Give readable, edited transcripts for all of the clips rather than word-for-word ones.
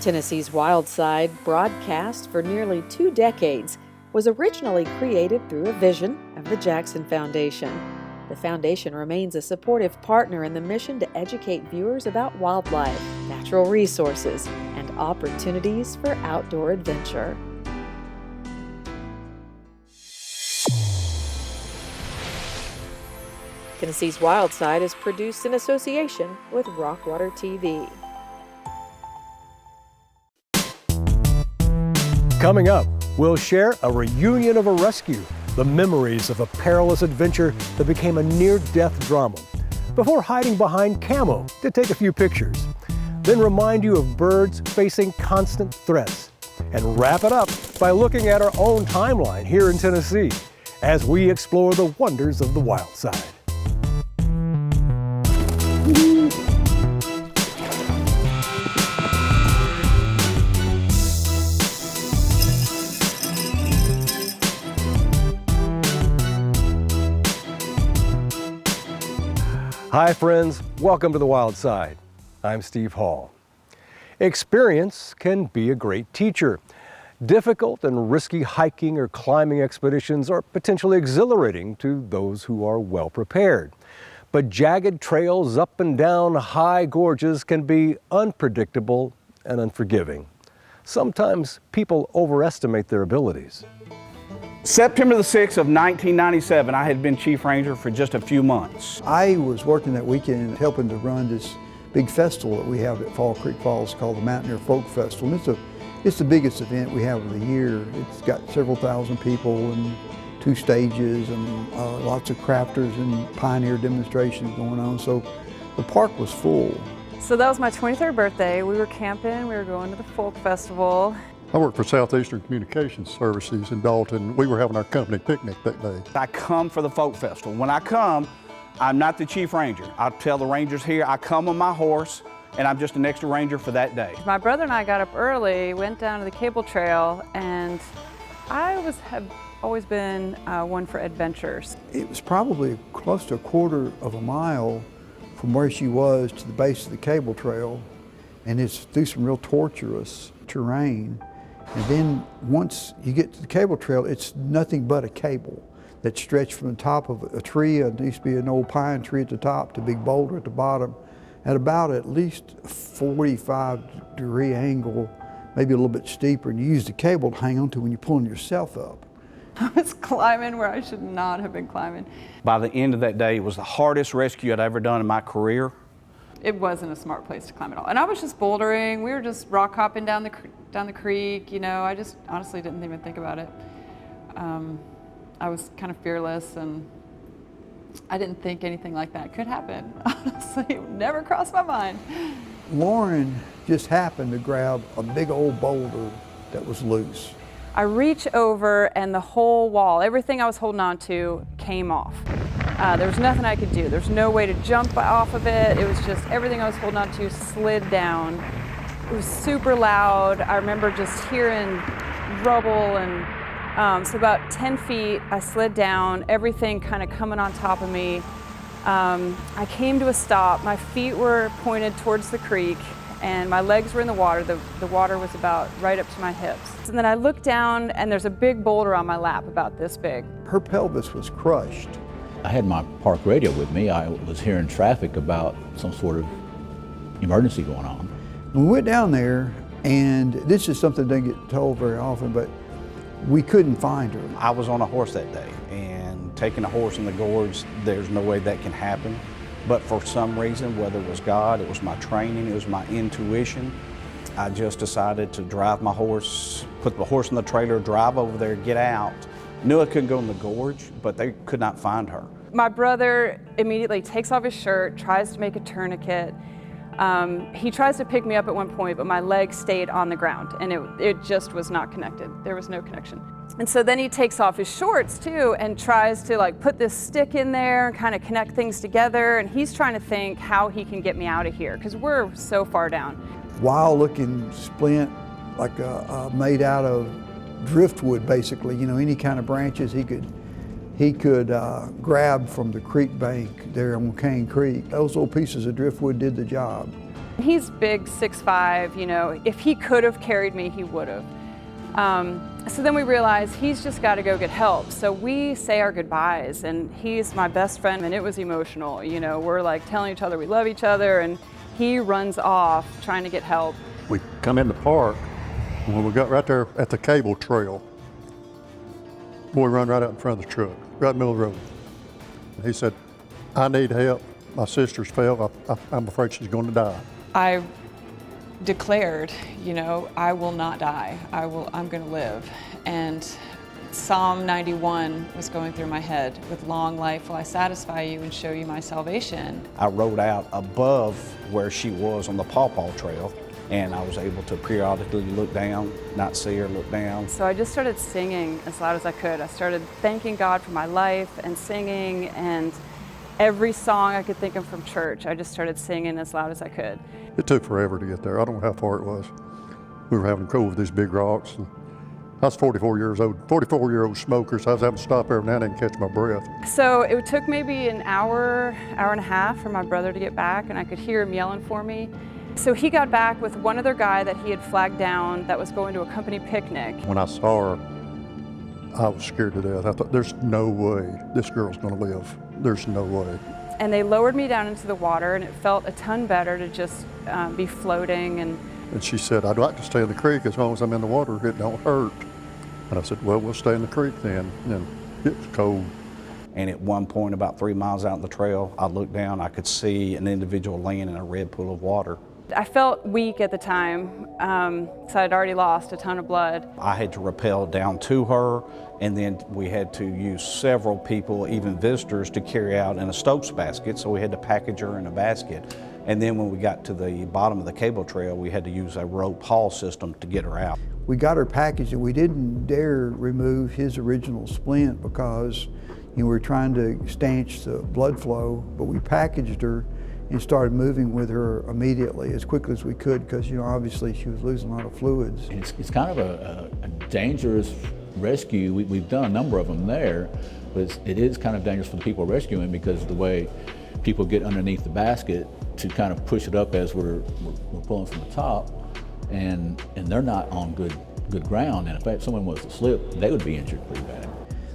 Tennessee's Wild Side, broadcast for nearly 2 decades, was originally created through a vision of the Jackson Foundation. The foundation remains a supportive partner in the mission to educate viewers about wildlife, natural resources, and opportunities for outdoor adventure. Tennessee's Wild Side is produced in association with Rockwater TV. Coming up, we'll share a reunion of a rescue, the memories of a perilous adventure that became a near-death drama, before hiding behind camo to take a few pictures. Then remind you of birds facing constant threats, and wrap it up by looking at our own timeline here in Tennessee as we explore the wonders of the wild side. Hi friends, welcome to the Wild Side. I'm Steve Hall. Experience can be a great teacher. Difficult and risky hiking or climbing expeditions are potentially exhilarating to those who are well prepared. But jagged trails up and down high gorges can be unpredictable and unforgiving. Sometimes people overestimate their abilities. September the 6th of 1997, I had been chief ranger for just a few months. I was working that weekend helping to run this big festival that we have at Fall Creek Falls called the Mountaineer Folk Festival. And it's the biggest event we have of the year. It's got several thousand people and 2 stages and lots of crafters and pioneer demonstrations going on. So the park was full. So that was my 23rd birthday. We were camping, we were going to the folk festival. I work for Southeastern Communications Services in Dalton. We were having our company picnic that day. I come for the folk festival. When I come, I'm not the chief ranger. I tell the rangers here, I come on my horse and I'm just an extra ranger for that day. My brother and I got up early, went down to the cable trail, and I have always been one for adventures. It was probably close to a quarter of a mile from where she was to the base of the cable trail, and it's through some real tortuous terrain. And then once you get to the cable trail, it's nothing but a cable that stretched from the top of a tree. There used to be an old pine tree at the top, to a big boulder at the bottom, at about at least a 45-degree angle, maybe a little bit steeper, and you use the cable to hang on to when you're pulling yourself up. I was climbing where I should not have been climbing. By the end of that day, it was the hardest rescue I'd ever done in my career. It wasn't a smart place to climb at all. And I was just bouldering. We were just rock hopping down the creek. You know, I just honestly didn't even think about it. I was kind of fearless, and I didn't think anything like that could happen. Honestly, it never crossed my mind. Lauren just happened to grab a big old boulder that was loose. I reach over and the whole wall, everything I was holding on to, came off. There was nothing I could do. There's no way to jump off of it. It was just everything I was holding on to slid down. It was super loud. I remember just hearing rubble, and so about 10 feet I slid down, everything kind of coming on top of me. I came to a stop. My feet were pointed towards the creek and my legs were in the water. The water was about right up to my hips. And then I looked down and there's a big boulder on my lap about this big. Her pelvis was crushed. I had my park radio with me. I was hearing traffic about some sort of emergency going on. We went down there, and this is something that doesn't get told very often, but we couldn't find her. I was on a horse that day, and taking a horse in the gorge, there's no way that can happen. But for some reason, whether it was God, it was my training, it was my intuition, I just decided to drive my horse, put the horse in the trailer, drive over there, get out. Knew I couldn't go in the gorge, but they could not find her. My brother immediately takes off his shirt, tries to make a tourniquet. He tries to pick me up at one point, but my leg stayed on the ground and it just was not connected. There was no connection. And so then he takes off his shorts too and tries to like put this stick in there and kind of connect things together. And he's trying to think how he can get me out of here because we're so far down. Wild looking splint, like made out of driftwood basically, you know, any kind of branches he could grab from the creek bank there on Cane Creek. Those old pieces of driftwood did the job. He's big, 6'5", you know, if he could have carried me, he would have. So then we realized he's just got to go get help. So we say our goodbyes, and he's my best friend, and it was emotional. You know, we're like telling each other we love each other, and he runs off trying to get help. We come in the park, and when we got right there at the cable trail, boy run right out in front of the truck, right in the middle of the road. And he said, "I need help. My sister's fell. I'm afraid she's going to die." I declared, you know, I will not die. I'm going to live. And Psalm 91 was going through my head. With long life will I satisfy you and show you my salvation. I rode out above where she was on the pawpaw trail, and I was able to periodically look down, not see her, look down. So I just started singing as loud as I could. I started thanking God for my life and singing, and every song I could think of from church, I just started singing as loud as I could. It took forever to get there. I don't know how far it was. We were having to go over these big rocks. And I was 44-year-old smoker, so I was having to stop every now and then and catch my breath. So it took maybe an hour and a half for my brother to get back, and I could hear him yelling for me. So he got back with one other guy that he had flagged down that was going to a company picnic. When I saw her, I was scared to death. I thought, there's no way this girl's going to live. There's no way. And they lowered me down into the water, and it felt a ton better to just be floating. And she said, "I'd like to stay in the creek as long as I'm in the water. It don't hurt." And I said, "Well, we'll stay in the creek then." And it was cold. And at one point, about 3 miles out on the trail, I looked down, I could see an individual laying in a red pool of water. I felt weak at the time, so I'd already lost a ton of blood. I had to rappel down to her, and then we had to use several people, even visitors, to carry out in a Stokes basket, so we had to package her in a basket. And then when we got to the bottom of the cable trail, we had to use a rope haul system to get her out. We got her packaged, and we didn't dare remove his original splint because, you know, we were trying to stanch the blood flow, but we packaged her and started moving with her immediately as quickly as we could because, you know, obviously she was losing a lot of fluids. It's kind of a dangerous rescue. We've done a number of them there, but it is kind of dangerous for the people rescuing because of the way people get underneath the basket to kind of push it up as we're pulling from the top, and they're not on good ground. And if someone was to slip, they would be injured pretty bad.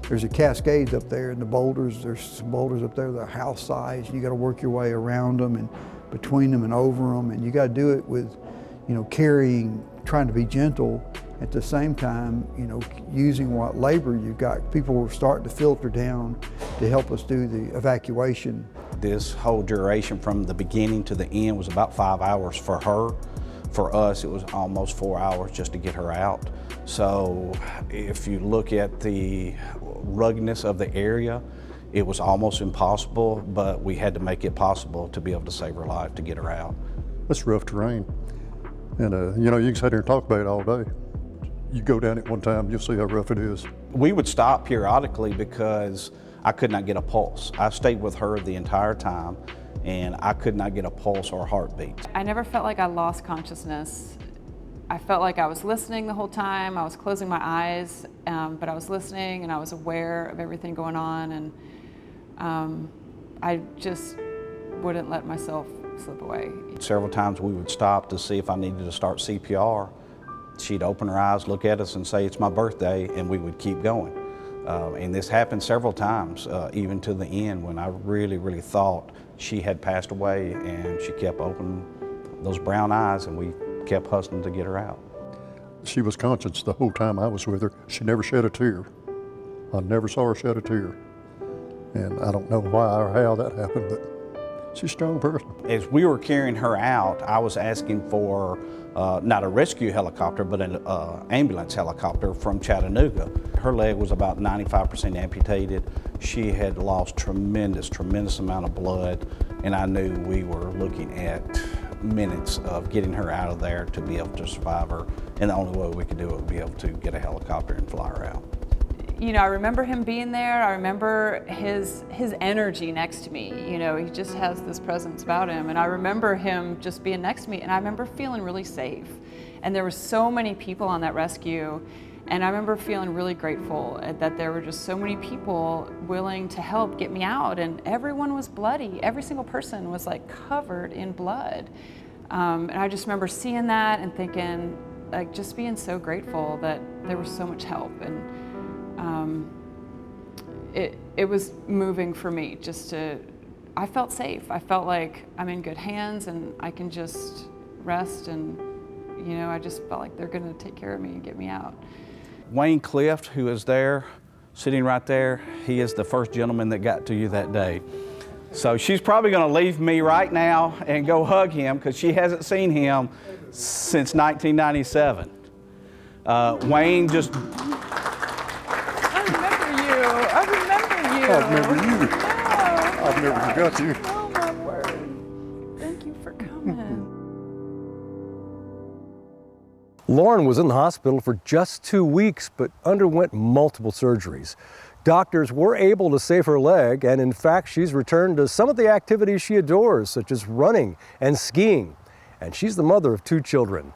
There's a cascades up there, and the boulders, there's some boulders up there that are house size. You got to work your way around them and between them and over them, and you got to do it with, you know, carrying, trying to be gentle at the same time, you know, using what labor you've got. People were starting to filter down to help us do the evacuation. This whole duration from the beginning to the end was about 5 hours for her. For us, it was almost 4 hours just to get her out. So if you look at the ruggedness of the area, it was almost impossible, but we had to make it possible to be able to save her life, to get her out. It's rough terrain. And, you know, you can sit here and talk about it all day. You go down it one time, you'll see how rough it is. We would stop periodically because I could not get a pulse. I stayed with her the entire time, and I could not get a pulse or a heartbeat. I never felt like I lost consciousness. I felt like I was listening the whole time. I was closing my eyes, but I was listening and I was aware of everything going on, and I just wouldn't let myself slip away. Several times we would stop to see if I needed to start CPR. She'd open her eyes, look at us and say, "It's my birthday," and we would keep going. And this happened several times, even to the end when I really thought she had passed away, and she kept opening those brown eyes, and we kept hustling to get her out. She was conscious the whole time I was with her. She never shed a tear. I never saw her shed a tear. And I don't know why or how that happened, but she's a strong person. As we were carrying her out, I was asking for not a rescue helicopter, but an ambulance helicopter from Chattanooga. Her leg was about 95% amputated. She had lost tremendous amount of blood, and I knew we were looking at minutes of getting her out of there to be able to survive her, and the only way we could do it would be able to get a helicopter and fly her out. You know, I remember him being there. I remember his energy next to me. You know, he just has this presence about him, and I remember him just being next to me, and I remember feeling really safe. And there were so many people on that rescue, and I remember feeling really grateful that there were just so many people willing to help get me out, and everyone was bloody. Every single person was like covered in blood. And I just remember seeing that and thinking, like, just being so grateful that there was so much help. And it was moving for me I felt safe. I felt like I'm in good hands and I can just rest, and I just felt like they're gonna take care of me and get me out. Wayne Clift, who is there, sitting right there, he is the first gentleman that got to you that day. So she's probably gonna leave me right now and go hug him because she hasn't seen him since 1997. Wayne just... I remember you. I remember you. I've never forgot you. Oh my word. Thank you for coming. Lauren was in the hospital for just 2 weeks, but underwent multiple surgeries. Doctors were able to save her leg, and in fact, she's returned to some of the activities she adores, such as running and skiing. And she's the mother of 2 children.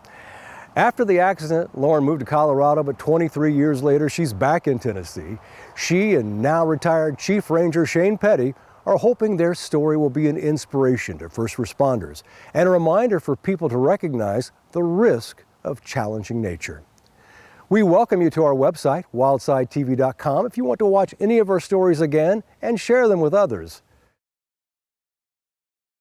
After the accident, Lauren moved to Colorado, but 23 years later, she's back in Tennessee. She and now retired Chief Ranger Shane Petty are hoping their story will be an inspiration to first responders and a reminder for people to recognize the risk of challenging nature. We welcome you to our website, wildsidetv.com, if you want to watch any of our stories again and share them with others.